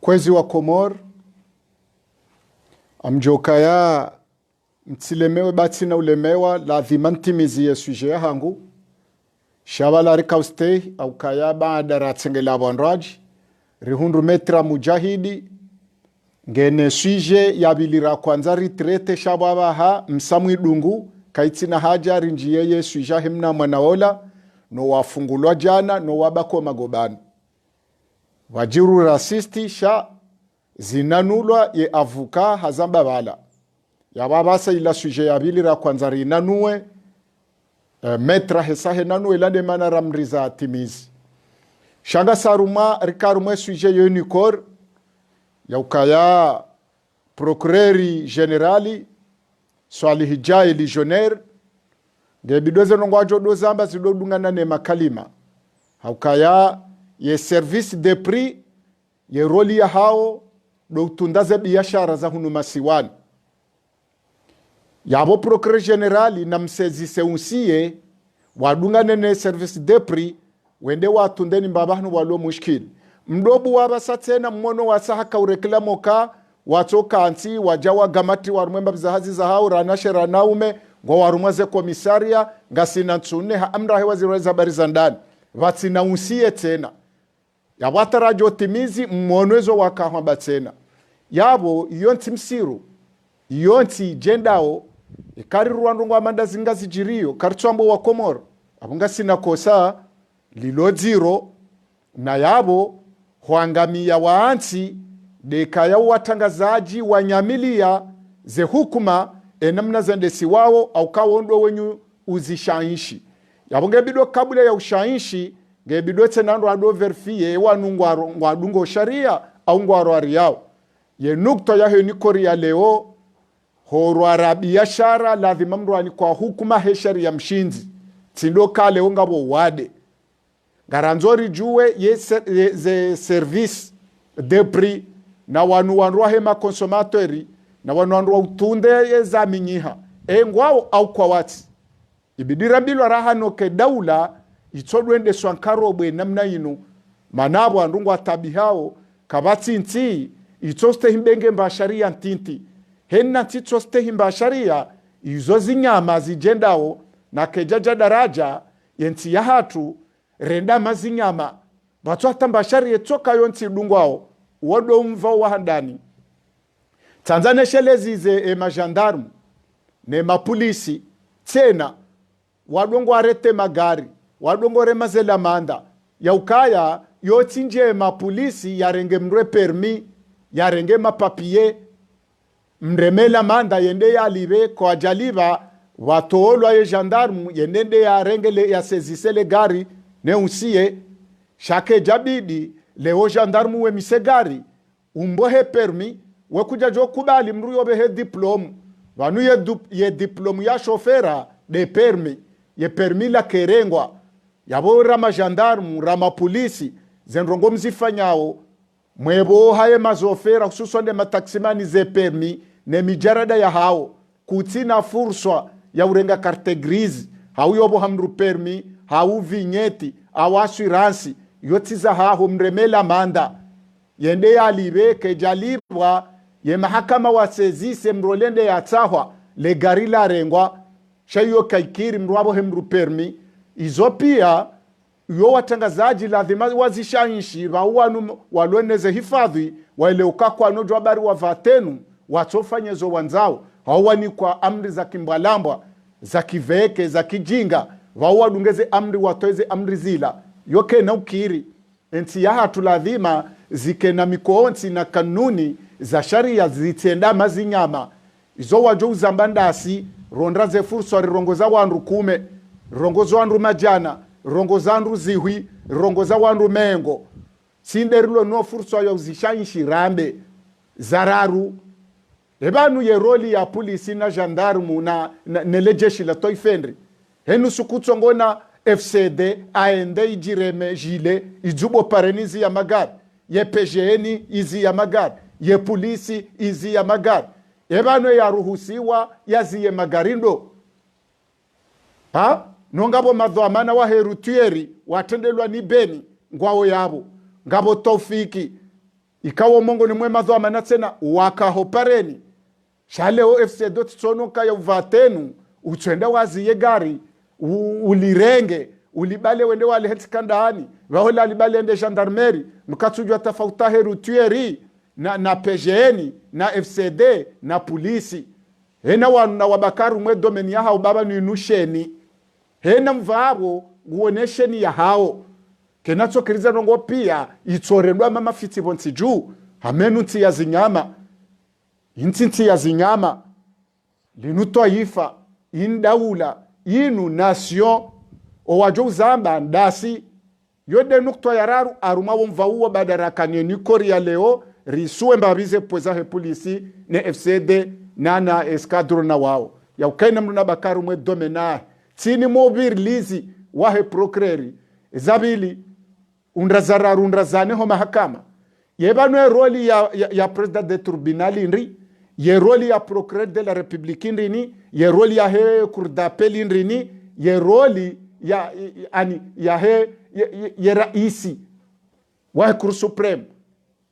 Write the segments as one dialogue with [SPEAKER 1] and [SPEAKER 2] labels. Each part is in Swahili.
[SPEAKER 1] Kwezi wa Komor amjokaya mtilemewe batina ulemewa lazima ntimizie suje hangu shabala rikaustei au kaya baada ratsengela bonraji rihundu metra mujahidi ngene suje yabilira kwanza ritrete shababa ha msamwi dungu kaitina haja rinjiyeye suje himna mwanaola no wafungulwa jana no wabako magobani wajiru rasisti sha zinanulwa ye avuka hazamba bala ya babasa ila suje yabilira kwanza rinanue metra hesahe nanu elande mana ramriza timizi shanga saruma rikarumwe suje yonikor ya ukaya procureri generali swali hijai legionnaire ngebidoze nongwajo dozamba zidodungana ne makalima haukaya ye service de prix ye roli ya hao do utundaze biashara za hunu masiwani yabo procureur generali na msezise unsiye wadungane ne service de prix wende watundeni mbabahnu walo mushkili mdobu wabasatena mmono wasahaka ureklamoka watoka anti wajawa gamati warumemba bizahazi za hao ranashe ranaume ngwa warumwaze komisaria ngasina nsune ha amra hewa zirweza bariza ndani vatsina unsiye tena ya watarajo timizi mmonwezo wakahwa batena yabo yonti msiru yonti jendao ikari ruwandu ngwa manda zingazi jiriyo karituambo wa Komoro abunga sina kosa liloziro na yabo huangamia waanti dekaya watangazaji wanyamilia ze hukuma enamna zendesi wao au kawondo wenyu uzishaishi yabunga bido kabula ya ushaishi ngebido tenando ado verifie wanu ngwadungo sharia au ngwarwari yao ye nukta ya hiyo nikori ya leo horwara biashara lazima mrwani kwa hukuma heshari ya mshinzi tindo kale ngabo wade garanzori juwe ye service de prix na wanu wanrwa hema consomatori na wanu wanrwa utunde ye zaminyiha ngwao au kwa wati ibidira bilwa raha noke daula itodwende swankaro bwe namna inu manabo andungwa tabihao kabati nti itoste himbenge mbasharia ntinti henna titoste himbasharia izo zinyama zijendao na kejaja daraja yenti ya hatu renda mazinyama batu hata mbashari yetoka yonti dungwao wodo mvao wahandani Tanzania shelezize majandarmu ne mapolisi tena wadongo arete magari wadongo remazela manda ya ukaya yoti nje mapolisi yarenge mre permis yarenge mapapie mremela manda yende ya libe kwa jaliba watolwa ye gendarme yende ya rengele ya sezisele gari ne usiye shake jabidi leo gendarme we misegari umbohe permis we kuja jo kubali mru yobe he diplome wanu ye diplome ya chauffeur de permis ye permis la kerengwa yabo rama gendarme rama polisi zenrongo mzifanyao mwebo haye mazofera hususan mataksimani ze permis ne mijarada ya hao kutina fursa ya urenga carte grise hau yobo hamru permis hau vigneti au assurance yotiza hao mremela manda yende ya libe ke jalibwa ye mahakama wasezise mrolende ya tahwa le gari la rengwa shayo kaikiri mrwabo hemru permis izo pia yo watangazaji lazima wazishainshi wanu walweneze hifadhi wale ukakwa nojo habari wa vatenu watofanyezo wanzao hawani kwa amri za kimbalambwa za kiveke za kijinga wadungeze amri watoeze amri zila yoke na ukiri enti ya hatu lazima zike na mikoonti na kanuni za sharia zitenda mazinyama izo wajo uzambandasi rondraze furso rongoza wandu kume rongoza wandu majana rongoza wandu zihwi rongoza wandu mengo sinderilo no furso ya uzishanshi rambe zararu ebanu ye roli ya polisi na gendarme na nelejeshi la toifendri henu sukutsongona FCD AND ijireme jile ijubo parenizi ya magari ye PGN izi ya magari ye polisi izi ya magari ebanu ya ruhusiwa yaziye magarindo nongabo madhamana wa herutieri watendelwa ni beni ngwao yabo ngabo Taufiki ikawa mongo ni mwema dho amana tena wakahopareni shaleo FC dot tsono kaya uvatenu utwenda wazi ye gari ulirenge ulibale wende wale hetikandani wahola libale ende gendarmerie mkatujwa tafauta heru tueri na PGN na FCD na polisi hena wana wabakaru mwe domeni ya hao baba ni nusheni hena mvabo uonesheni ya hao kenacho kiriza rongo pia itorendwa mama fiti bonti juu hamenu nti ya zinyama inti ya zinyama linuto ifa indaula inu nation owajo uzamba ndasi yode nukto yararu aruma womvauwa badarakanye ni korea leo risuwe mbabize pweza he polisi ne FCD na eskadro na wao ya ukaina mruna bakaru mwe domena tini mobir lizi wahe procureri zabili undrazane ho mahakama yebanu roli ya president de tribunal inri ye roli ya procureur de la republique inri ye roli ya he cour d'appel inri ye roli ya raisi wa cour supreme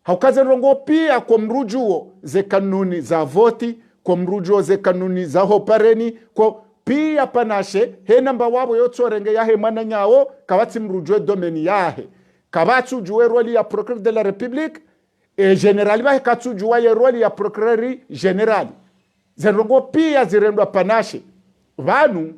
[SPEAKER 1] haukaze rongo pia kwa mrujuo ze kanuni za voti kwa mrujuo ze kanuni za hopareni kwa pia panashe he namba wabo yotorenge yahe mwana nyao kabati mrujuo domeni yahe kabatu juwe roli ya procureur de la republique e generali bahe katu juwa ye roli ya procureur generali zenrongo pia zirendwa panashe vanu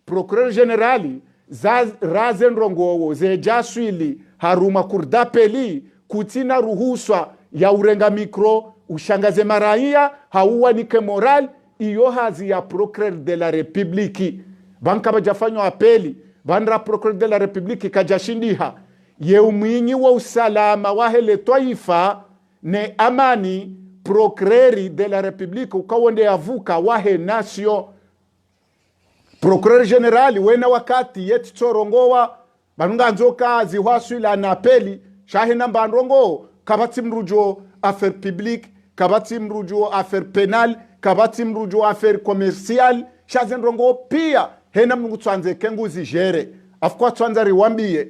[SPEAKER 1] procureur generali za razen rongowo ze jaswili haruma kurdapeli kutina ruhuswa ya urenga mikro ushangaze maraia hauwa nike moral iyo hazi ya procureur de la republique banka bajafanywa apeli bandra procureur de la republique kajashindiha ye umwinyi wa usalama wa hele taifa ne amani procureur de la republique ukawonde avuka wahe nation procureur general wena wakati yeti torongowa banunga nzoka zihwaswila na apeli shahe namba ndrongo kabati mrujo affaire publique kabati mrujo affaire penal kabati mrujo affaire commercial shaze ndrongo pia hena mngu twanze kenguzi jere afukwa twanza riwambie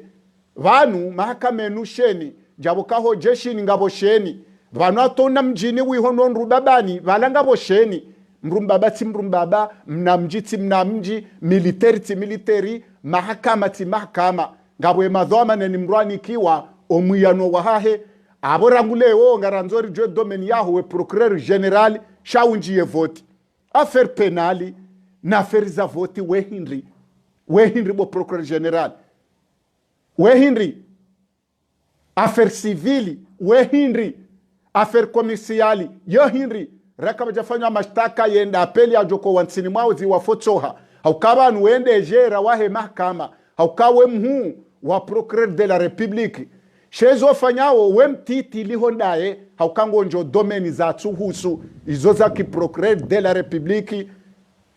[SPEAKER 1] vanu mahakama enusheni jabukaho jeshi ngabo sheni vanu atona mjini wihono nrubabani valanga sheni mrumbaba mnamjiti mnamji military mahakama ngabo emadhoma neni mrwani kiwa omuyano wahahe aborangulewo ngaranzori jo domeni yaho we procureur general shaunjiye voti affaire penali na affaire za voti we Henry bo procureur general we Henry affaire civili we Henry affaire commerciali yo Henry rakaba jafanywa mashtaka yenda apeli ya joko wansini mwao ziwafotoha haukaba nuende jera wahe mahakama haukawe mhu wa procureur de la republique shezo fanyawo wemtiti lihondaye haukango njo domeni za tuhusu izo za ki procureur de la republique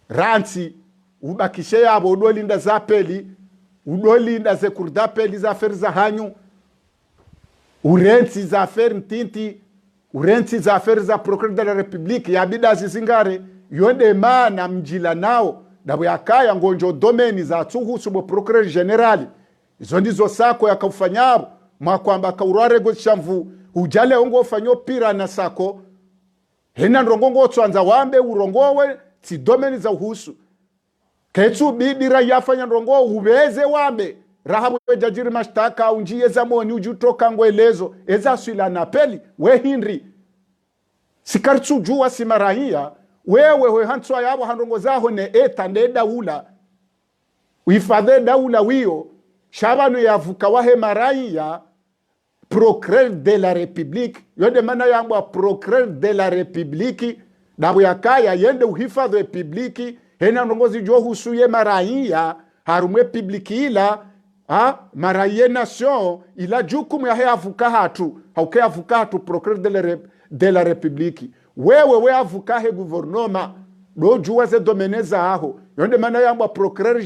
[SPEAKER 1] ranti ubakishe yabo udolinda za peli udolinda ze kurdapeli za affaire za hanyu urenti za affaire mtinti urenti za affaire za procureur de la republique yabida zizingare yonde mana mjila nao dabo yakaya ngonjo domeni za tuhusu bo procureur general izo ndizo sako yakafanyabo mwakwamba kaurare goshamvu ujale ongo fanyo pira na sako hena ndrongo twanza wambe urongowe ti domeni za uhusu ketsu bidira yafanya ndrongo ubeze wambe rahabu jajiri mashtaka unjie zamoni ujutoka ngwelezo eza swila na peli we Henry sikartsu juwa simarahia wewe hantswa yabo handongo zaho ne eta ne daula uifadhe daula wiyo shabanu yavuka wahe maraia procureur de la republique yode mana yangu procureur de la republique dabu yakaya yende uhifadhi republique hena ndongozi jo husuye maraia harumwe publique ila maraie nation ila jukumu ya avuka hatu hauke avuka hatu procureur de la republique wewe avuka he gouvernement do juwa ze domeneza aho yonde mana yangu procureur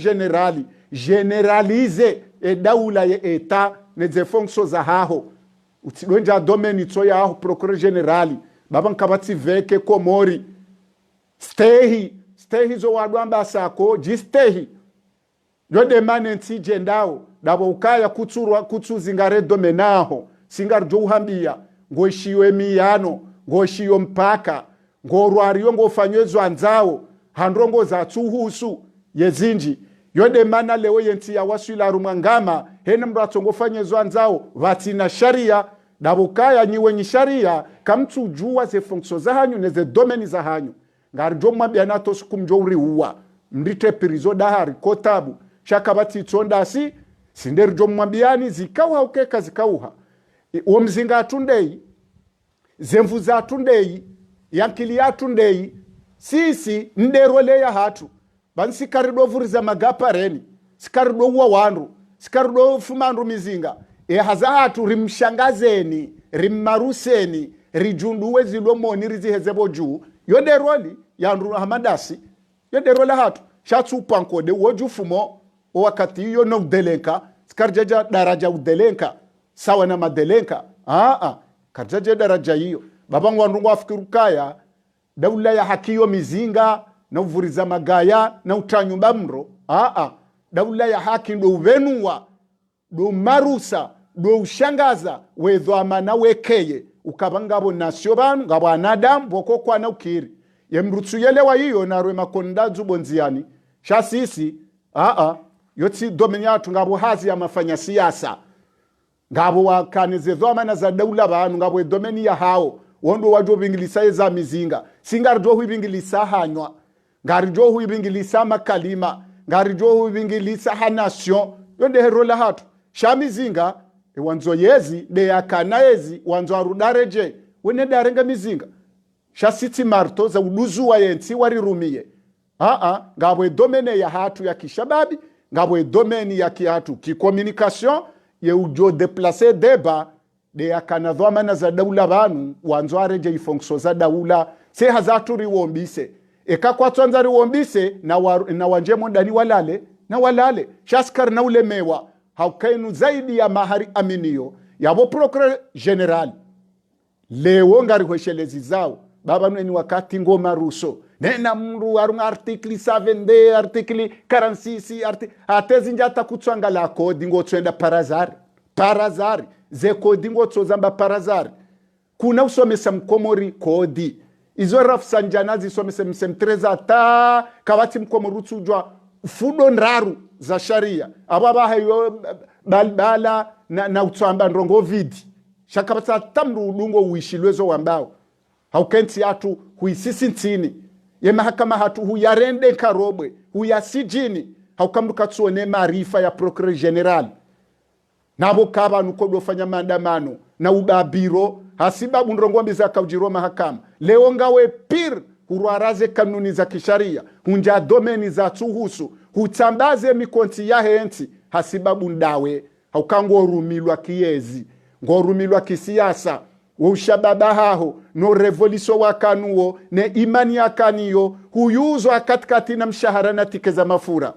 [SPEAKER 1] generalize e daula ye eta ne ze fonctions za haho utidonja domeni tsoya aho procureur general baba nkabati veke komori stehi zo wadwamba sako jistehi yode manenti jendao dabo ukaya kutuzingare domenaho singar jo uhambia ngoishiwe miyano ngoshiyo mpaka ngorwariyo ngofanywezo anzao handrongo za tsuhusu yezinji yode mana lewe yenti ya waswila rumangama hene mrato ngofanywezo anzao vatina sharia dabukaya nyiwe nyi sharia kamtu juwa ze fonksio za hanyu ne ze domeni za hanyu ngarjo mabiana to sukumjori uwa mrite pirizo dahari kotabu shakabati tsondasi sinderjo mabiani zikawa ukeka zikauha omzinga atundei zemvu za atundei yankili atundei sisi nderole ya hatu bansi karido vuriza magapa reni sikarido uwa wandu sikarido fumandu mizinga haza hatu rimshangazeni rimmaruseni rijunduwe zilomoni rizihezebo juu yode roli yandu hamadasi yode role hatu shatsu pankode woju fumo wakati hiyo no delenka sikarjaja daraja udelenka sawa na madelenka karjaja daraja hiyo babangu wandu afikiru kaya daula ya hakiyo mizinga na uvuriza magaya na utanyumba mro daula ya haki ndo uvenua ndo marusa ndo ushangaza wedho amana wekeye ukabangabo nasyo banu ngabo anadamu boko kwa na ukiri yemrutsu yelewa hiyo narwe makondazu bonziani shasisi yoti dominiatu ngabo hazi ya mafanya siasa ngabo wakanize dhamana za daula banu ngabo domeni ya hao wondo wajo bingilisa za mizinga singarjo huibingilisa hanywa ngarijo huibingilisa makalima ngarijo huibingilisa hanation yonde herola hatu shamizinga wanzo yezi de yakanaezi wanzo arudareje wene darenga mizinga shasiti marto za uduzu wa yenti warirumie ngabo domene ya hatu ya kishababi ngabo domeni ya kihatu ki communication ye ujo déplacer deba de yakanadhamana za daula banu wanzo areje ifonksio za daula se hazatu riwombise kwa twanza riwombise na wanjemo ndani walale shaskar na ulemewa haukainu zaidi ya mahari aminio yabo procureur general leo ngari hweshelezi zao baba nweni wakati ngoma ruso nena mru warunga artikli 7d artikli 46 atezi njata kutswanga la kodi ngotswenda parazari ze kodi ngotsozamba parazari kuna usomesa mkomori kodi izo rafsanjana zisomesa msemtreza ta kawati mkomori utsujwa fudo nraru za sharia ababa hayo balbala na utsamba ndrongo vidi shakabata tamru udungo uishilwezo wambao haukenti atu huisisi ntini ye mahakama hatu huyarende karobwe huyasijini haukamruka tsuone maarifa ya procureur general nabo kaba nuko fanya maandamano na ubabiro hasiba ndrongo mbiza kaujiro mahakama leo ngawe pir hurwaraze kanuni za kisharia hunja domeni za tuhusu hutambaze mikonti ya henti hasibabu ndawe haukango rumilwa kiezi ngorumilwa kisiasa ushababa haho no revolution wakanuo ne imani yakaniyo huyuzwa katikati na mshahara na tikeza mafura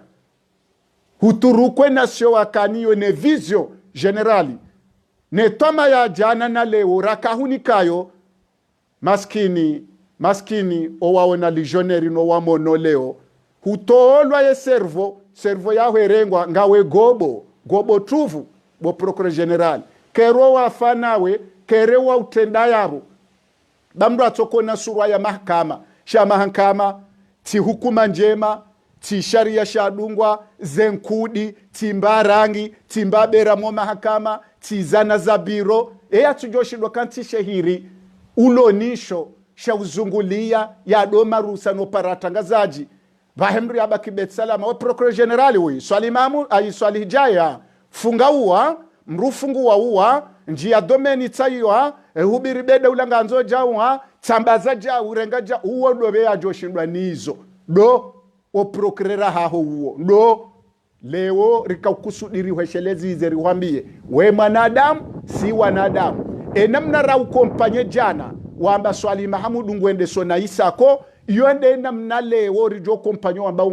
[SPEAKER 1] huturukwe na sio wakaniyo ne vision generali ne toma ya jana na leo rakahunikayo maskini owaona legionnaire no wamono leo hutolwa ye servo ya herengwa ngawe gobo tuvu bo procureur general kero wafanawe kerewa utenda yabo bamdu atokona surwa ya mahakama ti hukuma njema ti sharia shadungwa zenkudi timbarangi timbabera mo mahakama ti zana za biro atujoshidwa kanti shehiri ulonisho shauzungulia ya doma rusa no paratangazaji bahemri abaki betsalama wa procureur general we swali mamu ay swali hijaya funga uwa mrufungu wa uwa njia domeni tsayiwa hubiri beda ulanganzo jawa tambaza ja urenga ja uwo dobe ya joshindwa nizo do o procureur haho uwo do leo rikakusudiri hweshelezi izeri wambie we mwanadamu si wanadamu namna ra ukompanye jana wamba swali mahamudu ngwende sona isako yonde namna leo rijo kompanyo wamba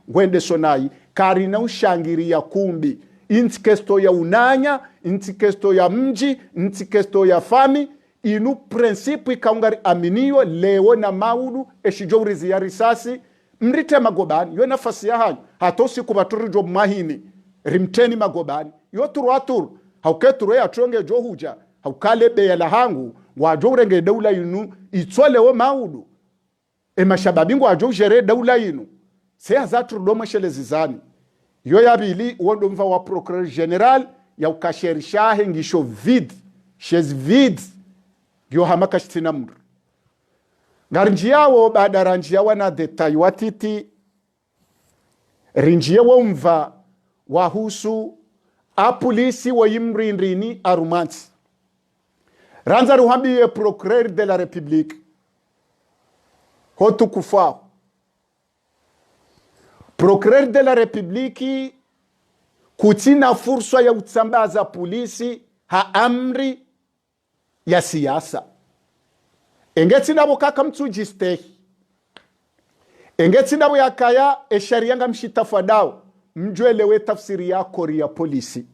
[SPEAKER 1] ngwende sonayi karina ushangiri ya kumbi inti kesto ya unanya inti kesto ya mji inti kesto ya fami inu prinsipu ikaungari aminio leo na maudu eshijourizi ya risasi mrite magobani yo nafasi ya hanyu hatosi kubaturijo mahini rimteni magobani yo turu hauketuru ya tronge johuja haukale be la hangu wajo urenge daula yinu itsole wo maudu mashababingu wajo jere daula yinu se hazatu do mashele zizani yo yabili wondo mva wa procureur general ya ukasherisha hengisho vide chez vide gyo hamaka shitina mur ngarinjiawo baada ranjiawa na detail watiti rinjiawo mva wahusu a polisi wa yimrindrini arumansi ranza ruhambiye procureur de la république hotu kufao procureur de la république kutina fursa ya utsambaza polisi ha amri ya siasa engeti nabo kaka mtujistehi engeti nabo yakaya esharianga mshitafadao mjwelewe tafsiri ya kori ya polisi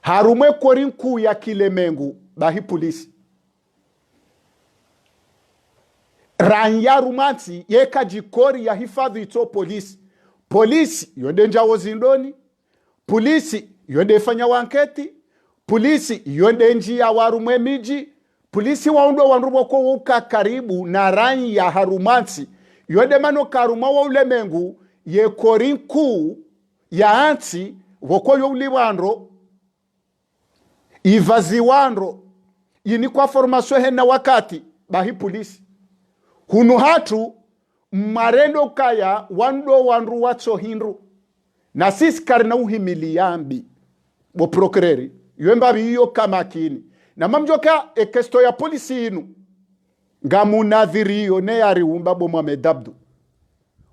[SPEAKER 1] harumwe kori nkuu ya kilemengu bahi polisi ranya rumansi yeka jikori ya hifadhi ito polisi yonde njawo zindoni polisi yonde fanya wanketi polisi yonde njia warumwe miji polisi waundo wanrubo kwa uka karibu na ranyi ya harumansi yonde mano karuma wa ulemengu ye kori nkuu ya anti woko yo uliwandro ivazi wandro yini kwa formation hena wakati bahi polisi hunu hatu marendo kaya wando wanru watso hinru na sisi karna uhimiliambi bo procureri yomba biyo kama kini na mamjoka ekesto ya polisi inu ngamunadhiri yo ne yariumba bo Mohamed Abdu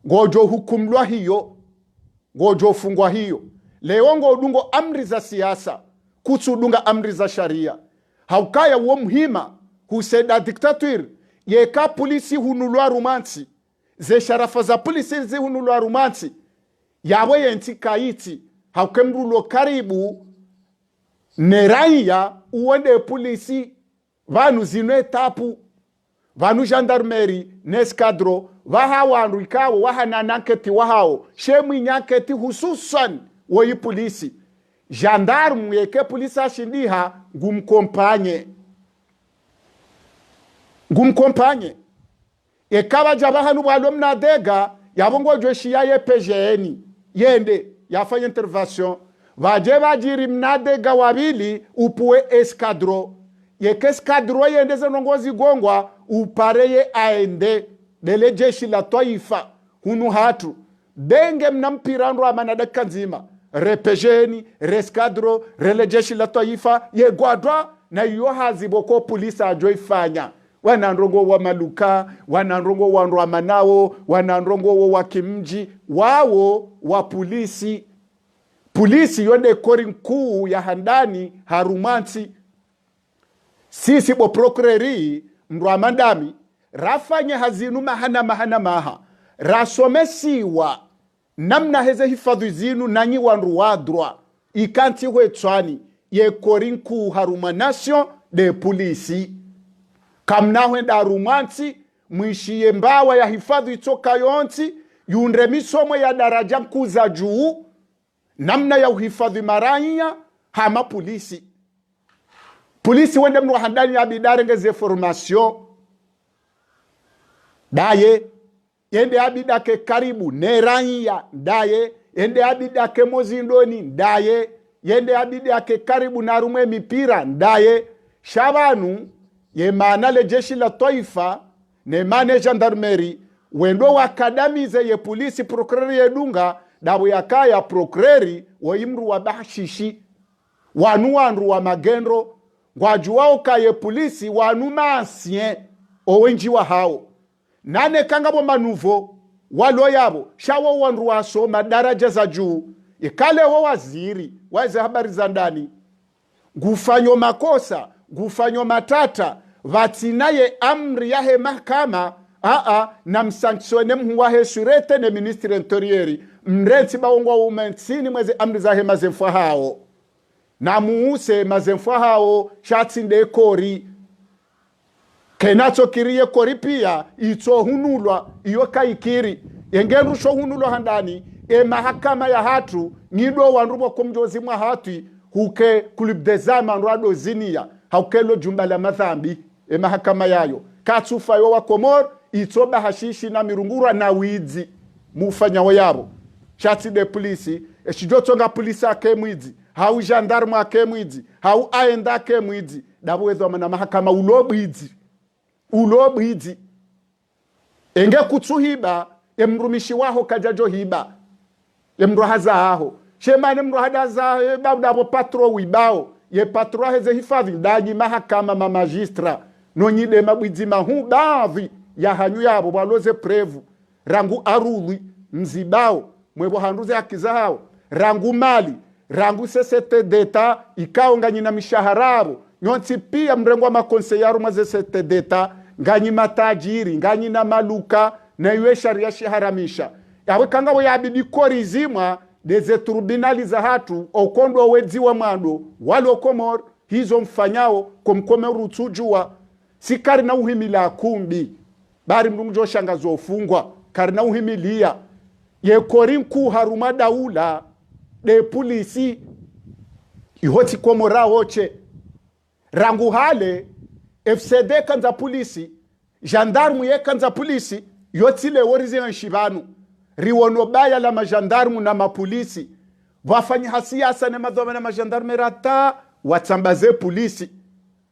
[SPEAKER 1] ngojo hukumlwa hiyo ngojo fungwa hiyo leo ngodungo amri za siasa kutsudunga amri za sharia haukaya uo muhima huseda diktatur yeka polisi hunulwa rumansi ze sharafa za polisi ze hunulwa rumansi yawe yenti kaiti haukemrulo karibu neraiya uwende polisi vanu zinwe tapu vanu gendarmerie neskadro wahawandu ikawo wahana nanketi wahao shemu nyanketi hususan woyi polisi gendarme yeke polisi ashindiha ngumkompanye ekawa jabahanu walom na dega yabongo joshia ye PGN yende yafanya intervention vaje vajiri mnadega wabili upuwe eskadro yeke eskadro yende zenongozi gongwa upareye aende dele jeshi la taifa hunu hatu benge mnampirando amanadaka nzima repejeni reskadro rele jeshi la taifa ye gwadwa na yohazi boko polisi ajoifanya wanandrongo wa maluka wanandrongo wa ndwamanao wanandrongo wa kimji wao wa polisi yonde kori nkuu ya handani harumansi sisi bo procureri mrwamandami rafanye hazinu mahana maha rasomesiwa namna heze hifadhi zinu nanyi wanru wadrwa ikanti wetwani ye kori nkuu harumanation de polisi kamna wenda rumansi mwishiye mbawa ya hifadhi itoka yonti yunre misomo ya daraja mkuza juu namna ya uhifadhi maranya hama polisi wende mnu handani ya bidarengeze formation daye yende abidake karibu neranya daye yende abidake mozindoni daye yende abidake karibu na rumwe mipira daye shabanu ye maana le jeshi la taifa ne mane gendarmerie wendo wakadamize ye polisi procureur yedunga dabu yakaya procureur wa imru wa bahshishi wanu wa magendo ngwajuwao kaye polisi wanu maasien owenji wa hao nane kangabo manuvo walo yabo shawo wanru waso madaraja za juu ikale wa waziri waze habari za ndani gufanyo makosa gufanyo matata vatinaye amri yahe mahakama na msanctione mhuwahe surete ne ministre interiori mreti baongwa umensini mweze amri zahe mazemfwa hao na muuse mazemfwa hao shatinde kori kenacho kiriye kori pia ito hunulwa iyo kaikiri yengeru sho hunulwa handani mahakama ya hatu ngido wanrubo kumjozi mwa hatu huke kulib dezama nrado zinia haukelo jumba la madhambi mahakama yayo katsufa yo wa Komoro itoba hashishi na mirungura na wizi mufanyawo yabo chati de polisi eshijotonga polisi ake mwizi hau gendarme ake mwizi hau aenda ake mwizi dabwezo na mahakama ulobwizi enge kutsuhiba emrumishi waho kajajo hiba emrohaza aho shemane mrohadaza dabo patro wibao ye patro heze hifadhi daji mahakama magistra nonyide mabwizi mahu bavi ya hanyu yabo baloze prevu rangu aruli mzibao mwebo handuze akizao rangu mali rangu sesete deta ikaonga nyina mishaharabo nyonsi pia mrengo wa makonseyaro mazesete deta nganyi matajiri nganyi na maluka na iwe sharia shiharamisha yawe kanga we yabidi korizimwa deze tribunali za hatu okondo wedzi wa mwando walo Komoro hizo mfanyao komkomeru tujua sikari na uhimila kumbi bari mrumjo shangazo ofungwa kari na uhimilia ye korinku haruma daula de polisi ihoti Komora hoche rangu hale FCD kanza polisi gendarme ye kanza polisi yotile worizi nshibanu riwono baya la majandarmu na mapolisi wafanyi hasiasa na madhoma na majandarme rata watambaze polisi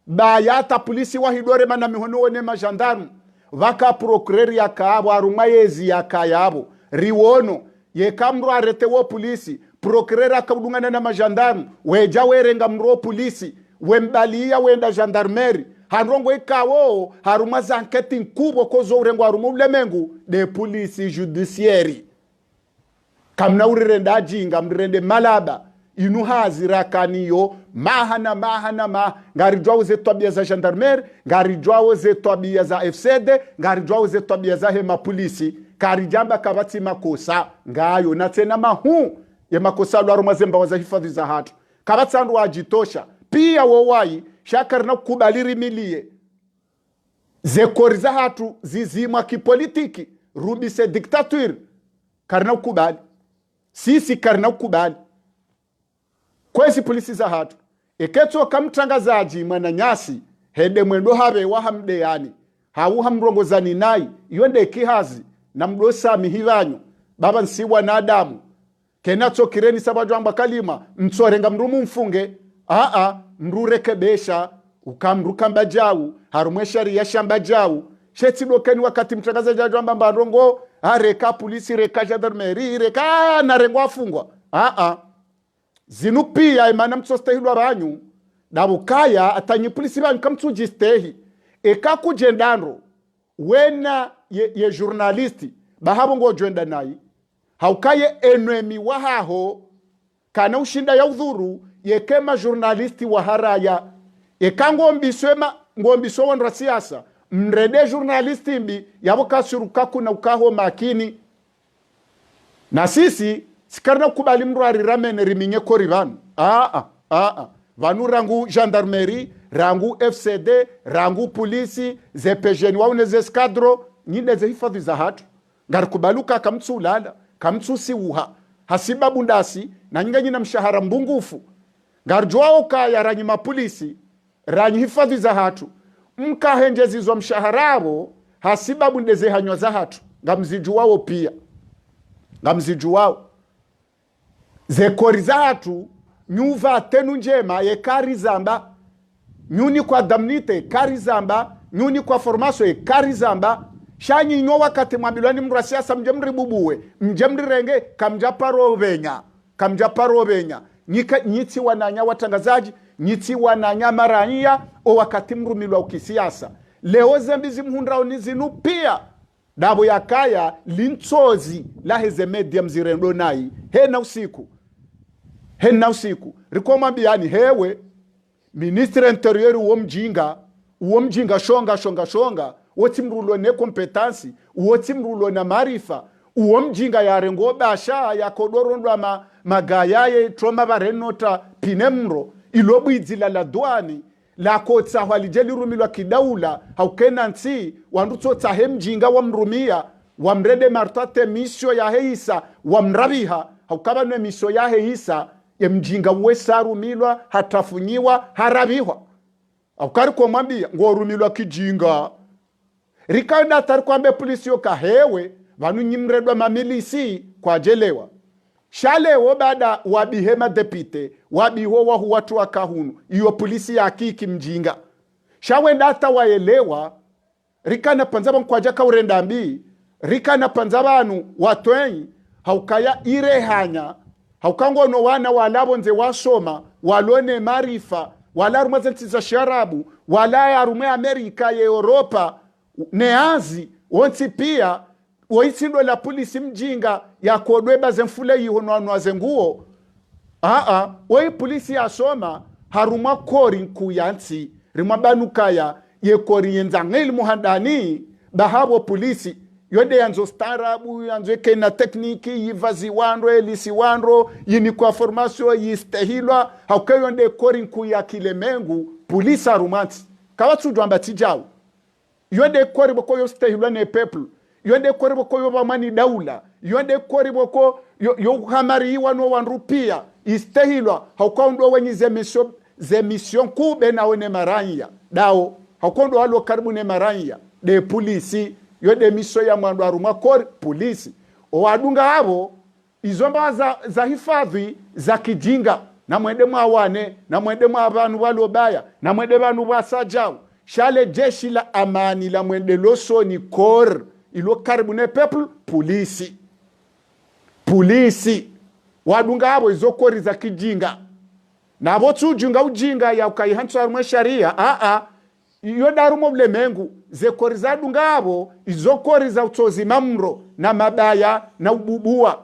[SPEAKER 1] bayata polisi wahidore mana mihono ne majandarmu waka procureur ya kaabo arumayezi ya kayabo riwono ye kamro arete wo polisi procureur akabudungana na majandarmu weja werenga mro polisi wembalia wenda gendarmerie hanrongo ikawo haruma za enquête nkubo kozo urengo haruma ulemengu de police judiciaire kamna urirenda jinga mrende malaba inu hazira kaniyo mahana ngarijwa uze tabia za gendarmerie ngarijwa uze tabia za FCD ngarijwa uze tabia za hema polisi karijamba kabati makosa ngayo na tena mahu ya makosa lwa rumazemba wa za hifadhi za hatu kabati andu ajitosha pia wowai shakar na kubaliri milie zekori za hatu zizimwa kipolitiki rubise diktature karna ukubali sisi karna ukubali kwezi polisi za hatu eketo kamtangazaji mwananyasi hede mwendo habe wahamde yani hau hamrongozani nai yonde kihazi na mdosa mihivanyo baba nsiwa na adamu kenato kireni sabajwamba kalima mtsorenga mrumu mfunge mrurekebesha ukamruka mbajau harumwe sharia shamba jau shetsi dokeni wakati mtangazaji ajwamba mbandongo areka polisi reka gendarmerie reka na rengo afungwa zinu pia imana mtsostehilwa banyu dabukaya atanyi polisi banyu kamtsujistehi eka kujendandro wena ye journalisti bahabo ngo jenda nai haukaye enemy wahaho kana ushinda ya udhuru yekema journalisti wa haraya yekango ngombiso wa siasa mrede journalisti mbi yabo kasuruka kuna ukaho makini na sisi sikarna kubali mruari ramene riminye kori vanu vanu rangu gendarmerie rangu FCD rangu polisi zepejeni waune zeskadro nyinde ze hifadhi za hatu ngarikubaluka kamtsu ulala kamtsu siuha hasiba bundasi na nyinganyi na mshahara mbungufu ngarjwao kaya ranyi mapolisi ranyi hifadhi za hatu mkahenjezizwa mshaharabo hasiba bundeze hanywa za hatu ngamzijuwao pia ngamzijuwao zekori za hatu nyuva tenu njema ye kari zamba nyuni kwa damnite kari zamba nyuni kwa formaso ye kari zamba shanyi nyo wakati mwabilwani mrasiasa mjemri bubuwe mjemri renge kamjaparo venya nyiti wananya watangazaji nyiti wananya marania o wakati mrumilwa ukisiasa leo zembizi mhundrao nizinu pia dabo ya kaya lintozi la heze media mzirendo nai hena usiku rikoma biani hewe ministre interior uo mjinga shonga woti mrulo ne kompetansi woti mrulo na marifa uo mjinga ya rengo basha ya kodorondwa magayaye troma barenota pinemro ilobwizila la douane la kotsa walijeli rumilwa kidaula haukena nsi wandutso mjinga wa mrumia wa mrede martate misio ya heisa wa mrabiha haukaba ne misio ya heisa ya mjinga wesaru milwa hatafunyiwa harabihwa akari kwa mwambia ngorumilwa kijinga rikaenda atari kwambe polisi yo kahewe vanu nyimredwa mamilisi kwa jelewa shalewo baada wabihema depite wabiho wahu watu wakahunu iyo polisi ya kiki mjinga shawenda hata waelewa rikana panzaba nkwaja kaurenda mbi rikana panzaba anu watwenyi haukaya irehanya haukangono wana walabo nze wasoma walone marifa wala rumaze ntiza sharabu wala ya rume Amerika ya Europa neazi wonsi pia woisindo la polisi mjinga ya kodweba zemfule yihono wazenguo woi polisi ya soma haruma kori nkuyansi rima banukaya ye kori yenzangeli muhandani bahabo polisi yode yanzo starabu yanzo ekena tekniki yivazi wandro elisi wandro yini kwa formation yistehilwa haukayonde kori nkuya kilemengu polisi arumansi kawatsu dwamba tijao yode kori boko yostehilwa ne people yode kori boko yobamani daula yode kori boko yo hamari wano wanrupia istehilwa haukaondo wenye zemission kube na one maranya dao haukondo walo karibu ne maranya de polisi yode miso ya mwandu aruma kori polisi owadunga habo izomba za hifadhi za kijinga na mwende mwawane na mwende mwabanu walobaya na mwende banu wasajao shale jeshi la amani la mwende loso ni kor ilo karibu ne people polisi wadunga habo izo kori za kijinga na abo tujunga ujinga ya ukaihantu arumwe sharia iyo darumo mlemengu ze kori za dunga habo izo kori za utozi mamro na mabaya na ububua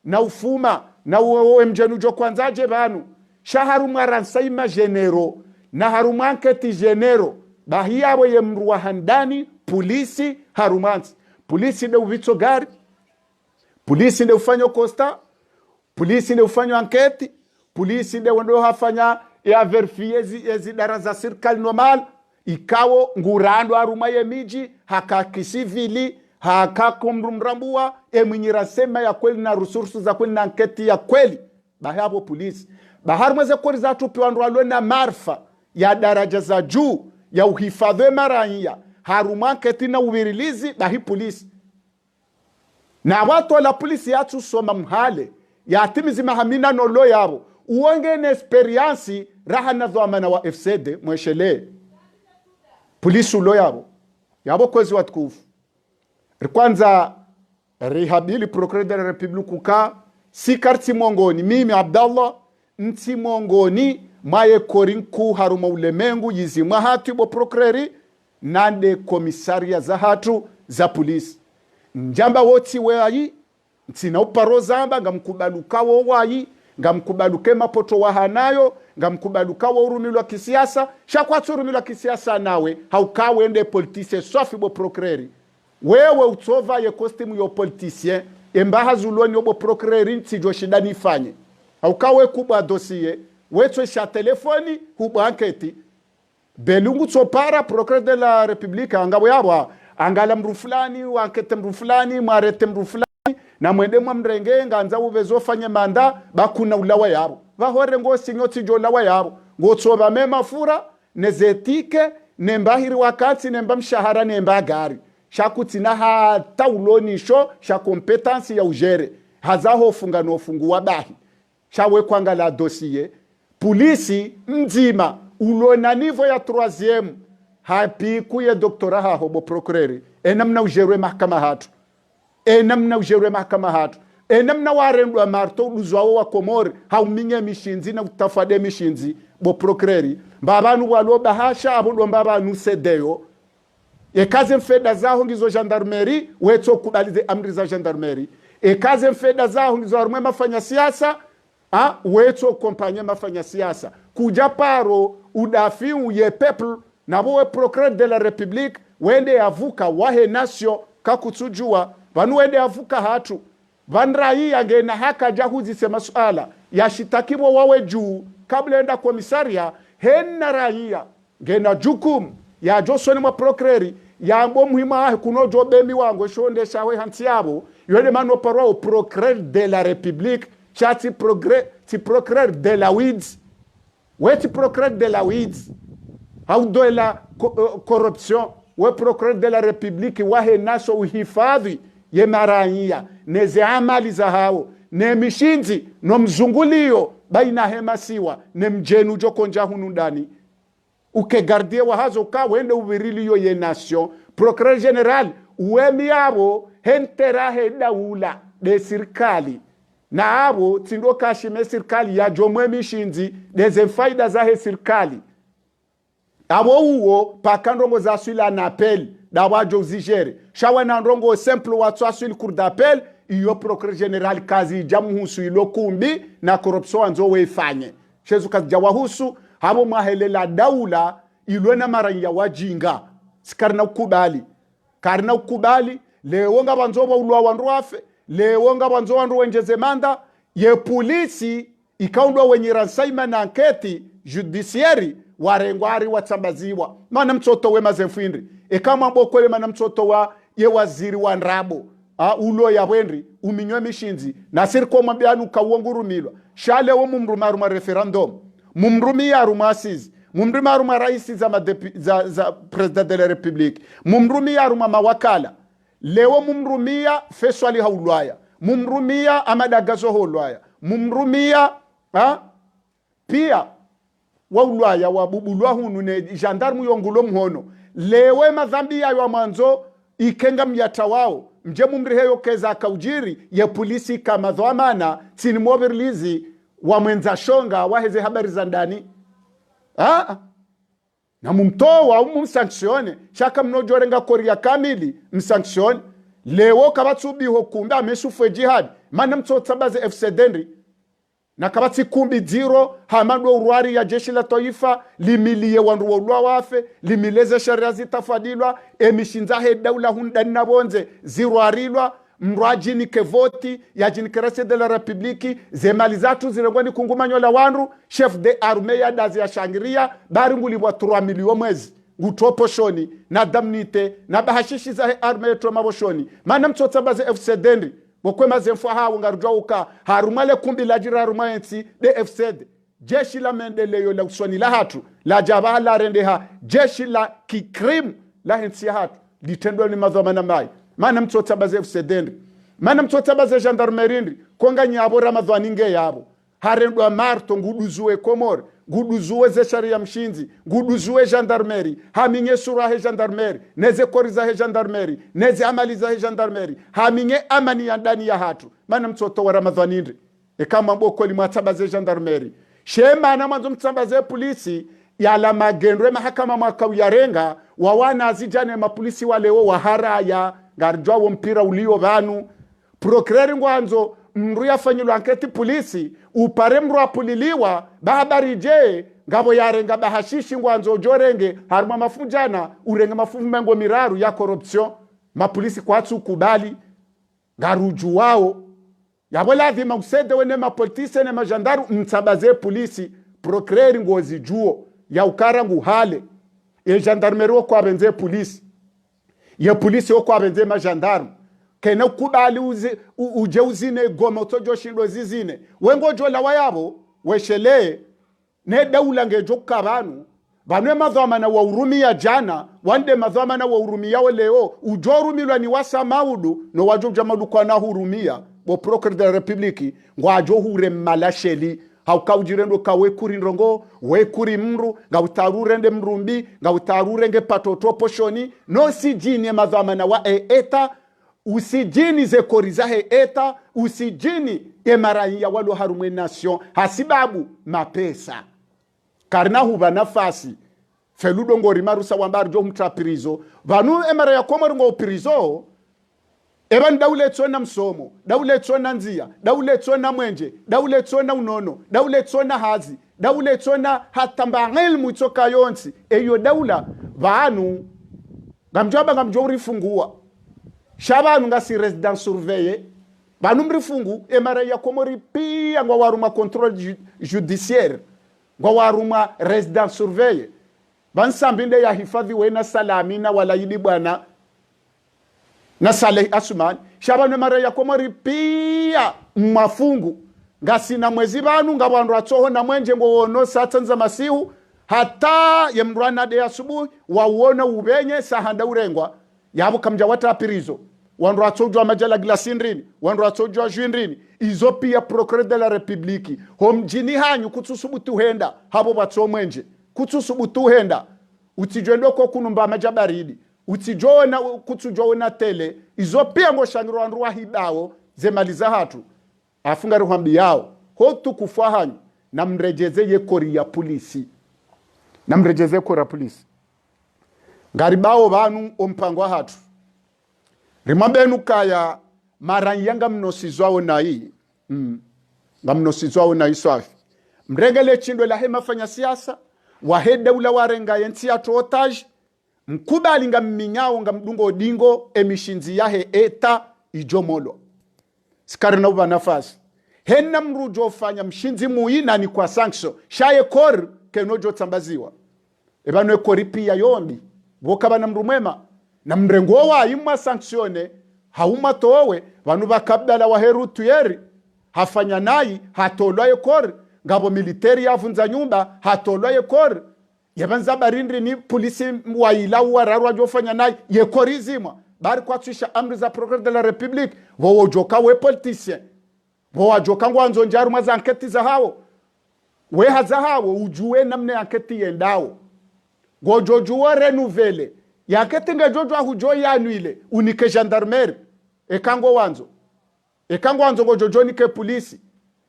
[SPEAKER 1] na ufuma na mjenujo kwanzaje banu shaharumwa ransaima genero na harumwa anketi genero bahiyabo ye mruwa handani polisi harumansi polisi nde uvitso gari polisi nde ufanyo kosta polisi nde ufanyo anketi polisi nde wendo hafanya ya verifie ezi daraza serikali normal ikawo ngurando aruma ye miji haka kisivili haka kumrambua mwinyira sema ya kweli na resources za kweli na anketi ya kweli bahiyabo polisi baharumweze kori za tupi wandualwe na marfa ya daraja za juu ya uhifadhe maranya haruma keti na uvirilizi bahi polisi na watu la polisi yatu soma mhale ya atimizi mahamina nolo yabo uonge na experience raha na dhamana wa FCD mweshele polisi ulo yabo kwezi watukufu kwanza rehabili procureur de la republique kuka si karti mongoni mimi Abdallah nti mongoni maye korinku haruma ulemengu yizimwa hatu bo procureri nande komisaria za hatu za polisi njamba woti weayi ntina uparo zamba ngamkubaluka wo wayi ngamkubaluke mapoto wahanayo ngamkubaluka wo urumilwa kisiasa shakwatu urumilwa kisiasa nawe haukawe ende politicien sofi bo procureri wewe utova ye costume yo politicien embaha zuloni yo bo procureri ntijo shida nifanye haukawe kubwa dossier wetu sha telefoni hubo anketi belungu tsopara procureur de la republique angabo yabo angala mru fulani wa ankete mru fulani marete mru fulani na mwende mwa mrenge nganza uvezo fanye manda bakuna ulawa yabo bahore ngo sinyoti jo lawa yabo ngo tsoba mema fura nezetike nembahiri wakati nemba mshahara nemba gari shakuti na hata ulonisho sha competence ya ujere hazaho funga no fungua bahi shawe kwangala dossier polisi nzima ulona nivo ya 3e hapi kuye doktora haho bo procureri enamna ujerwe mahakama hatu enamna warendwa marto luzwawo wa komori hauminye mishinzi na utafade mishinzi bo procureri mbabanu walo bahasha abundo mbabanu sedeyo kaze mfeda zaho ngizo gendarmerie weto kubalize amri za gendarmerie kaze mfeda zaho ngizo arumwe mafanya siasa weto kompanye mafanya siasa kuja paro udafiu ye people na bowe procureur de la republique wende avuka wahe nation kakutujua vanu wende avuka hatu vanrai angena haka jahuzi sema suala ya shitakibo wawe juu kabla enda komisaria henna raia ngena jukum ya josoni mwa procureri ya mbo muhima kunojo bemi wango shonde shawe hantiabo yole mano parwa procureur de la republique chati procureur de la Wids weti procureur de la Wids haudoela corruption we procureur de la republique wahe naso uhifadhi ye maraia neze amali za hao ne mishinzi no mzungulio baina hemasiwa ne mjenu jokonja hunu ndani ukegardie wahazo ka wende uvirilio ye nation procureur general uemi yabo henterahe daula de sirikali na abo tindo kashime sirikali ya jomwe mishinzi deze faida za he sirikali abo uwo pakandrongo za suila na appel da wajo zigere shawa na ndrongo simple watso suila cour d'appel iyo procureur general kazi jamuhusu ilo kumbi na corruption anzo weifanye shezu kazi jawahusu habo mahelela daula ilo na maranya wajinga sikarna ukubali leo nga banzoba ulwa wandu afe leo nga banzo wandu wenjeze manda ye polisi ikaundwa wenye ransaima na anketi judiciary warengwari watsambaziwa mana mtoto we mazemfindri kama mbokole mana mtoto wa ye waziri wa nrabo ulo ya bwenri uminywe mishinzi na sirko mabianu kawongurumilwa shale wo mumrumaruma referendum mumrumia rumasizi mumrumia ruma raisi za president de la republique mumrumia ruma mawakala leo mumrumia feswali haulwaya mumrumia amadagazo haulwaya mumrumia pia waulwaya wabubulwa hunu ne gendarme yongulo mhono lewe madhambi yayo manzo ikenga myata wao mje mumriheyo keza kaujiri ya polisi kama dhamana tini moberlizi wa mwenza shonga waheze habari za ndani na mumtoa mumsanctione shaka mnojorenga koria kamili msanctione lewo kabatsubi hokumba ameshufwe jihad mana mtotsabaze FCDNRI na kabatsi kumbi zero hamando urwari ya jeshi la taifa limilie wandu wa wafe limileze sharia zitafadilwa emishinza he daula hundani na bonze zirwarilwa mrajini kevoti ya jinikerese de la republiki zemali zatu zirengwani kungumanyola wandu chef de armée ya dazi ya shangiria bari nguli wa 3 milioni mwezi ngutopo shoni na damnite na bahashishi za armée yetu maboshoni mana mtotsabaze FCDNRI bokwe mazemfo hawo ngarujwa uka harumale kumbi la jira rumayensi de FCD jeshi la mendeleo la uswani la hatu la jaba la rendeha jeshi la kikrim la hensi hatu litendo ni madhamana mai mana mtotsabaze FCDNRI mana mtotsabaze gendarmerie konga nyabo ramadhani nge yabo harendwa marto nguduzuwe komor nguduzuwe ze sharia mshinzi nguduzuwe gendarmerie haminge sura he gendarmerie neze koriza he gendarmerie neze amaliza he gendarmerie haminge amani ya ndani ya hatu mana mtoto wa ramadhani kama mboko limwatabaze gendarmerie shema na mwanzo mtsambaze polisi yala magendwe mahakama makau yarenga wawana azijane mapolisi walewo waharaya ngarjwa wo mpira ulio banu procureur ngwanzo mru yafanyilwa anketi polisi upare mru apuliliwa bahabari je ngabo yarenga bahashishi ngwanzo jorenge haruma mafunjana urenge mafumu mengo miraru ya corruption mapolisi kwatsu kubali ngaruju wao yabo lazima usede wene mapolitise ne majandaru mtsabaze polisi procureur ngozi juo ya ukarangu hale e gendarmerie ko abenze polisi ya polisi ko abenze majandaru kena kubali uje uzine goma utojo shindo zizine wengo jola wayabo weshele ne daula ngejo kabanu banwe madhamana wa urumia jana wande madhamana wa urumia leo ujorumilwa ni wasa maudu no wajoja maduko na hurumia bo procureur de la republique ngwajo hure malasheli haukawjirendo kawe kuri ndongo we kuri mru ngautarurende mrumbi ngautarurenge patoto poshoni no sijini madhamana wa eta usijini ze koriza he eta usijini emaraia walo harumwe nation hasibabu mapesa karna huba nafasi feludo ngori marusa wambari jo mtraprizo vanu emara ya komoro ngo prizo eban daule tsona msomo daule tsona nzia daule tsona mwenje daule tsona unono daule tsona hazi daule tsona hatamba ilmu itsoka yonsi eyo daula vanu ngamjo urifungua shabanu ngasi resident surveiller banu mrifungu emara ya komori pia ngwa waruma contrôle judiciaire ngwa waruma resident surveiller bansambinde ya hifadhi wena salamina wala yidi bwana na Saleh Asuman shabanu emara ya komori pia mafungu ngasi na mwezi banu ngabandu atsoho na mwenje ngo wono satanza masihu hata yemrwana de asubuhi wauona ubenye sahanda urengwa yabo kamja watapirizo wandu atsojwa majala glasindrini wandu atsojwa jwindrini izo pia procureur de la republique homjini hanyu kutsusubutu henda habo batsomwenje kutsusubutu henda utijwendo ko kunumba majabaridi utijona kutsujona tele izo pia ngoshangiro wandu wahibawo zemaliza hatu afunga ruhambi yao hotu kufahanyu na mrejeze ye kori ya polisi na mrejeze kori ya polisi ngaribao banu ompango hatu rimabenu kaya maranyanga mnosizwao na hii nga mnosizwao na iswafi mregele chindo la hema fanya siasa waheda ula warenga yensi ya totaji mkubali nga mminyao nga mdungo odingo emishinzi yahe eta ijomolo sikari na uba nafasi hena mrujo fanya mshinzi muina ni kwa sanksyo shaye kor kenojo tambaziwa ebanu ekori pia yombi wokaba na mrumwema na mrengo wa ima sanctione hauma towe vanu bakabdala wa heru tuyeri hafanya nai hatolwa yekor ngabo militeri yavunza nyumba hatolwa yekor yabanza barindri ni polisi waila wararwa jofanya nai yekorizima bari kwatusha amri za procureur de la republique wo joka we politicien wo joka ngwanzo njaru maza anketi za hao we haza hao ujue namne anketi yendao gojojuwa renouvele yaketinga jojo ahujo yanuile unike gendarmerie ekango wanzo ngo jojo nike polisi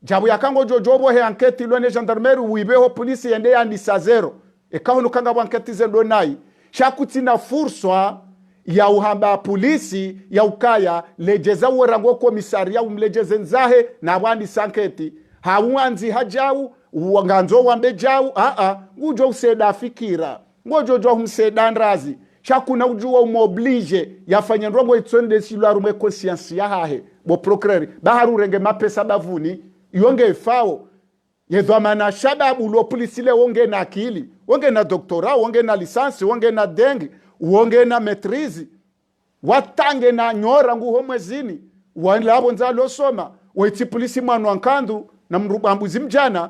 [SPEAKER 1] jabu yakango jojo bo he anketi lone gendarmerie uibeho polisi yende ya ni sazero ekahono kanga banketi zendo nai shakutina furswa ya uhamba polisi ya ukaya lejeza urango komisaria umlejeze nzahe na wani sanketi hawanzi hajau uanganzo wambe jau ujo useda fikira ngojo jo humseda nrazi shakuna ujua umoblige yafanya ndongo itsonde silwa rume conscience ya hahe bo procureur baharu renge mapesa bavuni yonge ifao yedhamana shababu lo polisi le wonge na akili wonge na doktora wonge na lisansi wonge na dengi wonge na maîtrise watange na nyora ngu homwezini wanlabo nzalo soma weti polisi mwana wankandu na mrubambuzi mjana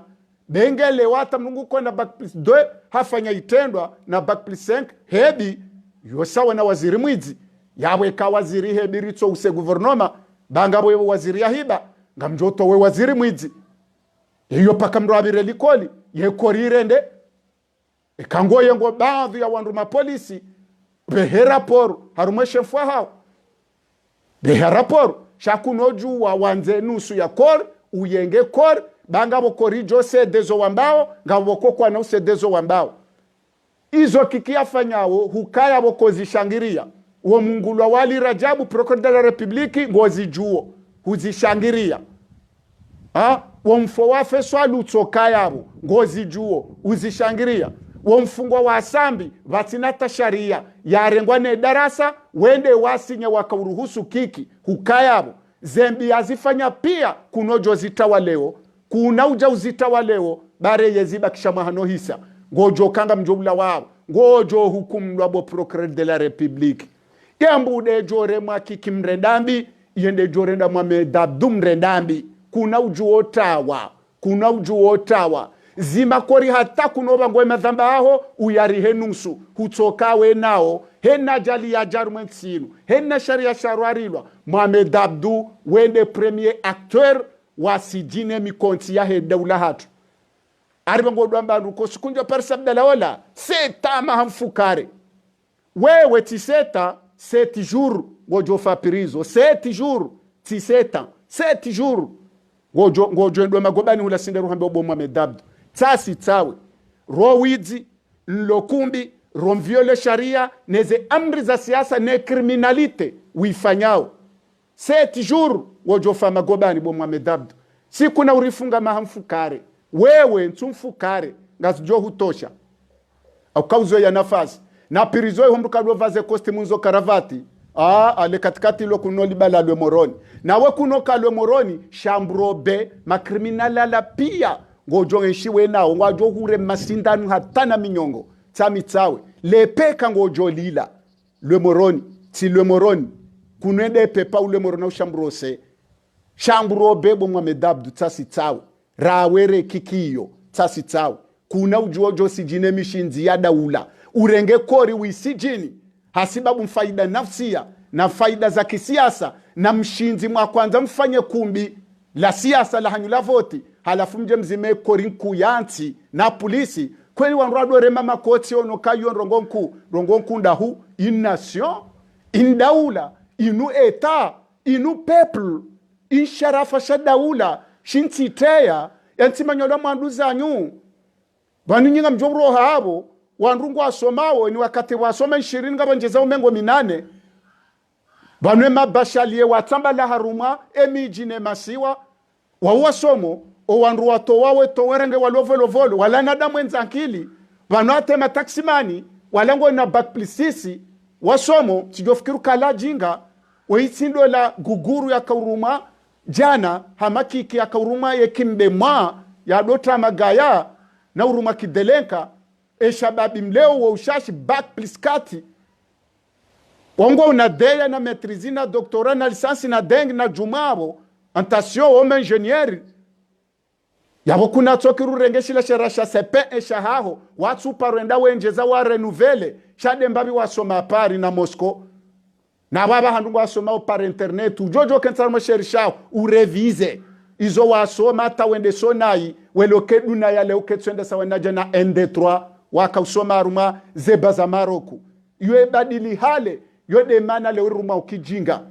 [SPEAKER 1] bengele wata mnungu kwenda back plus 2 hafanya itendwa na back plus 5 hebi yosawa na waziri mwizi yawe ka waziri hebi ritso use guvernoma bangabo we waziri ya hiba ngamjoto we waziri mwizi iyo paka mrabire likoli ye korirende ekango yengo baadhi ya wandu mapolisi behera por harumeshe fwa hao behera por shakunoju wa wanze nusu ya kor uyenge kor bangabo korijo se dezo wambao ngabo kokwa na use dezo wambao izo kikiafanyawo hukaya bokozi shangiria uo mungulwa wali Rajabu procureur de la republique ngozi juo huzishangiria uo mfowafe swali utsokayabo ngozi juo uzishangiria uo mfungwa wa asambi vatinata sharia yarengwa ne darasa wende wasinye wakauruhusu kiki hukayabo zembi azifanya pia kunojo zitawa leo kuna uja uzitawa leo bare yeziba kishamahano hisa ngojo kanga mjobula wao ngojo hukumlwa bo procureur de la republique yambude jore mwakiki mrendambi yende jore nda Mohamed mrendambi kuna ujuo tawa zima kori hata kunoba ngwe madhamba aho uyari nusu hutokawe nao hena jali ya jarumensinu hena sharia sharwarilwa Mohamed Abdu wende premier acteur wasijine mikonti ya hedaula hatu aribango dwamba ruko sikunjo persabdala wala seta mahamfukare wewe tiseta 7 jours gojo fapirizo 7 jours tiseta 7 jours gojo ndo magobani hula sinderu hambe obo Mohamed Abdu tasi tawe rowizi nlokumbi romviole sharia neze amri za siasa ne criminalite wifanyao 7 jours gojo fa magobani bo Mohamed Abdu siku na urifunga mahamfukare wewe ntumfukare ngazjo hutosha au kauzo ya nafasi na pirizo humruka lovaze kosti munzo karavati ale katikati lo kunoli balalwe moroni na we kunoka lwe moroni shambrobe makriminala la pia ngojo enshiwe nao ngwajo hure masindanu hatana minyongo tamitsawe lepeka ngojo lila lwe moroni ti lwe moroni kunende pepa ule morona ushambrose shambrobe bo Mohamed Abdu tsasi tsawe rawere kikiyo tsasi tsawe kuna ujojo sijine mishinzi ya daula urenge kori wisijini hasibabu mfaida nafsia na faida za kisiasa na mshinzi mwa kwanza mfanye kumbi la siasa la hanyula voti halafu mje mzime kori nkuyanti na polisi kweli wanrado rema makoti ono kayo rongonku ndahu in nation in daula inu eta inu people in sharafa shadaula shintiteya yanti manyola mwandu zanyu banu nyinga mjobro habo wanrungu asomawo ni wakati wasoma 20 ngaba njeza umengo 8 banu mabashalie watamba la haruma emijine masiwa wawasomo o wanru wato wawe to werenge walovolovolo wala nada mwenzankili banu atema taksimani walango na bakplisisi wasomo sijofikiru kala jinga weitindo la guguru ya kauruma jana hamakiki ya kauruma yekimbe mwa ya dota magaya na uruma kidelenka eshababi mleo wa ushashi bakpliskati wango unadeya na metrizi na doktora na lisansi na dengi na jumabo antasio ome ingenieri yabo kuna tokiru rengeshi la sherasha sepe eshahaho watu parwenda wenjeza wa renuvele shade mbabi wasoma pari na Moscow na baba handu wasoma par internet ujojo kensarmo sherishao urevize izo wasoma hata wende sonai welokedu na yale uketswenda sawa naja na ND3 waka usoma aruma zeba za Maroku yue badili hale yode mana le uruma ukijinga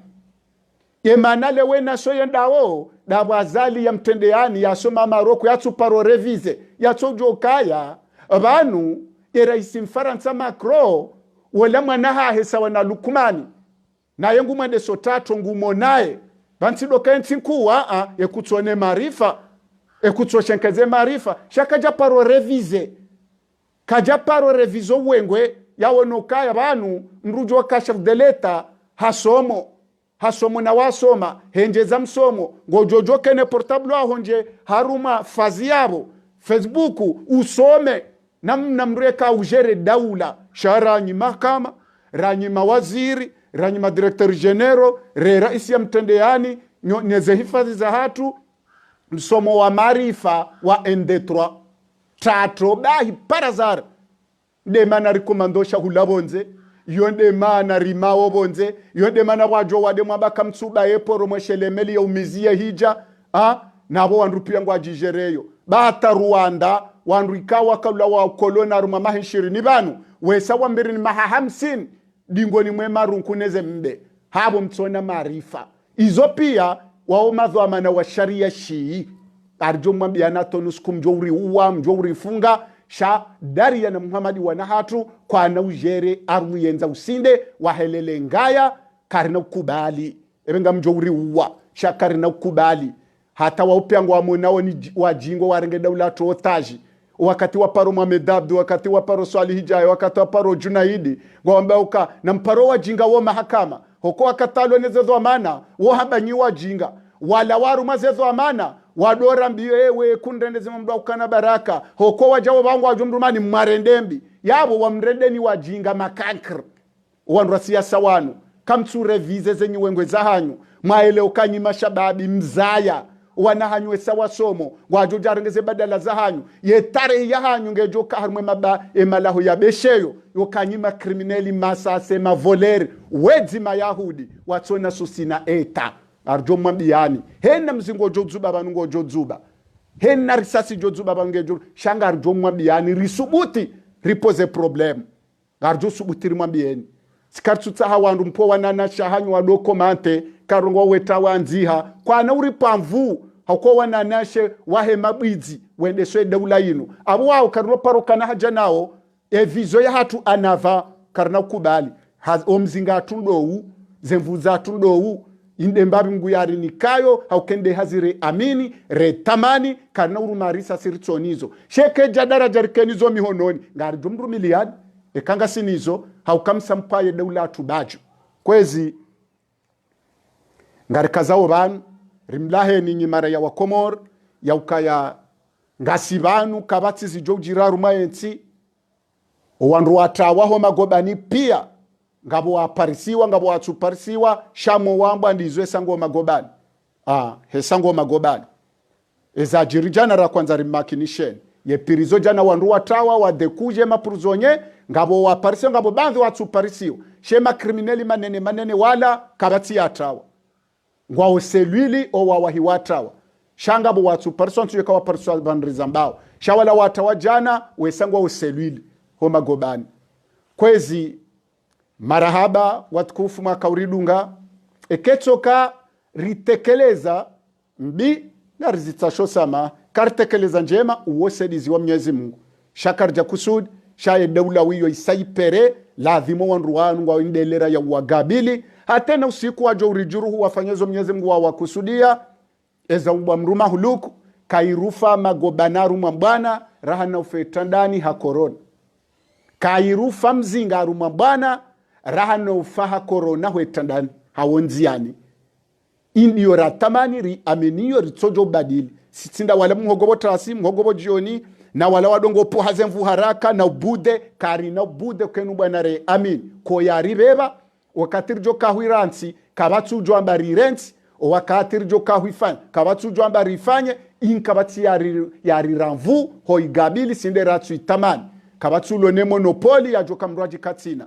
[SPEAKER 1] ye mana le wena soyendawo da wazali ya mtendeani ya soma Maroku ya tuparo revize ya tojo kaya abanu ye raisi mfaransa Macron wala mwanaha hesawa na Lukumani na yengu mwende sotato ngumo nae bantido kenti nkuwa yekutuone marifa ekutuoshenkeze marifa shakaja paro revize kaja paro revizo wengwe yawonokaya banu mrujo kasha deleta hasomo na wasoma henjeza msomo ngojojo kene portable ahonje haruma fazi yabo Facebook usome namna mreka ujere daula sharanyi mahakama ranyi mawaziri ranyi madirektori general raisi ya mtendeani nyeze hifadhi za hatu msomo wa marifa wa ND3 tato bahi parazar de mana rikomandosha hulabonze yonde mana rimao bonze yonde mana wajo wade mwabaka mtsuba eporo mweshelemeli ya umizia hija nabo wanrupia ngwa jijereyo bata Rwanda wanruikawa kabla wa kolona ruma mahishiri ni banu wesa wambiri ni maha 50 dingoni mwe marunkuneze mbe habo mtsona marifa izo pia wao madhamana wa sharia shii arjo mwambiana tonus kumjori uwa mjori funga sha daria na Muhammadi wanahatu kwa na ujere armu yenza usinde wahelele ngaya karina ukubali ebenga mjori uwa sha karina ukubali hata waupiango wa munao ni wajingo warenge daula otaji wakati wa paro Mohamed Abdu wakati wa paro Swali Hijaye wakati wa paro Junaidi ngombe uka na mparo wa jinga wa mahakama hoko wakatalo nezezo amana wo habanyi wa jinga wala waru mazezo amana wadora mbiwe kundendeze mndu ukana baraka hoko wajawo bangu wajumrumani mmarendembi yabo wamrendeni wa jinga makankr wandu siasa wanu kamtsure vize zenye wengwe za hanyu maele ukanyi mashababi mzaya wanahanywe sawa somo wajojarengeze badala za hanyu yetare ya hanyu ngejoka harumwe maba emalahu ya besheyo yokanyima krimineli masase mavoleri wedzi mayahudi watsona susina eta arjo mwambiani hena mzingo jozuba banungo jozuba hena risasi jozuba banungo shanga arjo mwambiani risubuti ripoze problem arjo subuti mwambieni sikartutsa hawandu mpo wanana shahanyu wadoko mante karongo weta wanziha kwa na uripamvu hako wananashe wahe mabwizi wende swe daula yinu abo wao karno paro kana haja nao vizo ya hatu anava karna kubali omzinga tundowu zemvuza tundowu inde mbabi nguyari nikayo haukende hazire amini retamani karna urumarisa siritsonizo sheke jadara jarikenizo mihononi ngari jumru miliadi ekanga sinizo haukamsa mpaye daula tubaju kwezi ngari kazao banu rimlahe ni nyimara ya wakomor ya ukaya ngasi banu kabati zijojira rumayensi wandu watawaho magobani pia ngabo aparisiwa ngabo watuparisiwa shamo wamba ndizwe sango magobani hesango magobani eza jirijana ra kwanza rimakinisheni ye pirizo jana wandu watawa wadekuje mapuruzonye ngabo waparisio ngabo bandhi watu parisio shema krimineli manene wala kabati atawa ngwao selwili o wawahi watawa shanga bo watu parisio ntuye kawa parisio bandrizambao shawala watawa jana wesangwa uselwili homa gobani kwezi marahaba watukufu mwaka uridunga eketoka ritekeleza mbi na rizitasho sama karitekeleza njema uwosedizi wa Mwenyezi Mungu shakarja kusud shaye daula wiyo isaipere lazima wanruanu wa indelera ya wagabili hatena usiku wajo urijuruhu wafanyezo Mwenyezi Mungu wa kusudia eza mruma huluku kairufa magobanaru mwambana rahana ufetandani hakorona kairufa mzingaru mwambana rahana ufaha korona huetandani hawonziani indiyo ratamani ri ameniyo ritsojo badili sitinda wala mhogobo trasi mhogobo jioni na wala wadongo po hazemvu haraka na ubude kari na ubude kenu bwana re amin ko yari beba wakatirjo kahwiransi kabatu jo ambari rents o wakatirjo kahwifanya kabatu jo ambari fanye inkabati yari ranvu hoigabili sinde ratu itamani kabatu lone monopoli ya joka mrwaji katina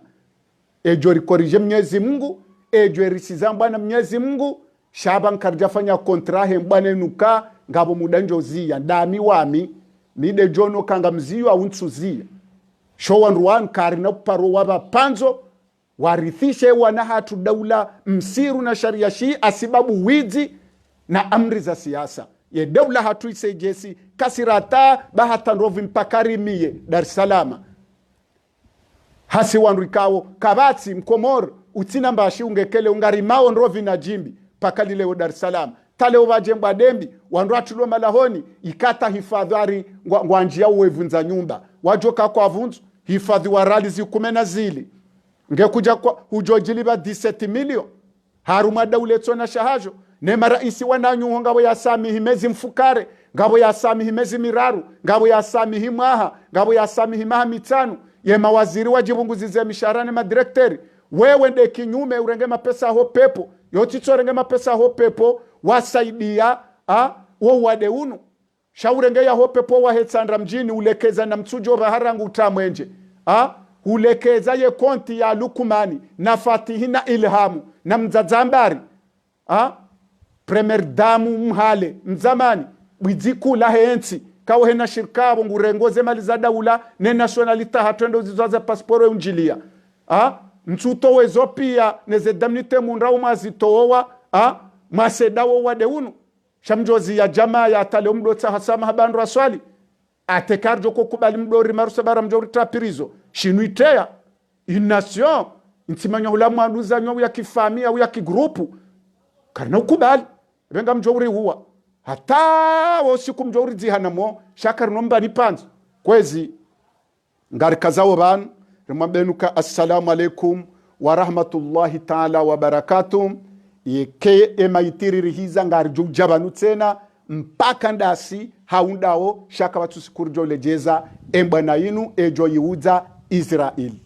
[SPEAKER 1] ejo rikorije Mwenyezi Mungu ejo risizamba na Mwenyezi Mungu shaban karjafanya kontrahe mbane nuka ngabo mudanjo zia ndami wami mide jono kanga mziyo awunsuzia showan ruan karina paro waba panzo warithishe wanahatu daula msiru na sharia shi asibabu wizi na amri za siasa ye daula hatu isejesi kasirata bahata nrovi mpakari miye Dar es Salaam hasi wanrikao kabati mkomoro utina mbashi ungekele ungarimao nrovi na jimbi pakali leo Dar es Salaam tale ovajembwa dembi wanratulo malahoni ikata hifadhari ngwanjia uwevunza nyumba wajoka kwa vunzu hifadhi warali zikumena zili ngekuja kwa hujojiliba 17 milioni haruma dauleto na shahajo ne maraisi wananyu ngabo ya sami himezi mfukare ngabo ya sami himezi miraru ngabo ya sami himaha ngabo ya sami himaha mitano ye mawaziri wajibunguzize misharane madirekteri wewe nde kinyume urenge mapesa ho pepo yotito renge mapesa ho pepo wasaidia wo wadeunu shaurenge ya ho pepo wa hetsandra mjini ulekeza na mtujo baharangu utamwenje ulekeza ye konti ya Lukumani na Fatihi na Ilhamu na mzadzambari premier damu mhale mzamani bidziku la hensi kawo hena shirkabo ngurengoze mali za daula ne nationalita hatwendo zizaza passport unjilia mtuto wezo pia neze damnite munra umazitowa masedawo wadeunu shamjozi ya jamaa ya tale umdota hasama habandu aswali atekarjo kokubali mdori marusa bara mjori tapirizo shinuitea ination intimanya hulamu anuza nyo ya kifamia au ya kigrupu karna ukubali benga mjori huwa hata wosiku mjori zihanamo shakar nomba ni panzo kwezi ngari kazawo banu rimambenuka assalamu alaikum wa rahmatullahi ta'ala wa barakatuh yeke emaitiri rihiza ngari jujabanu tena mpaka ndasi haundao shaka watu sikurjo lejeza embwana inu ejo yiuza Israeli.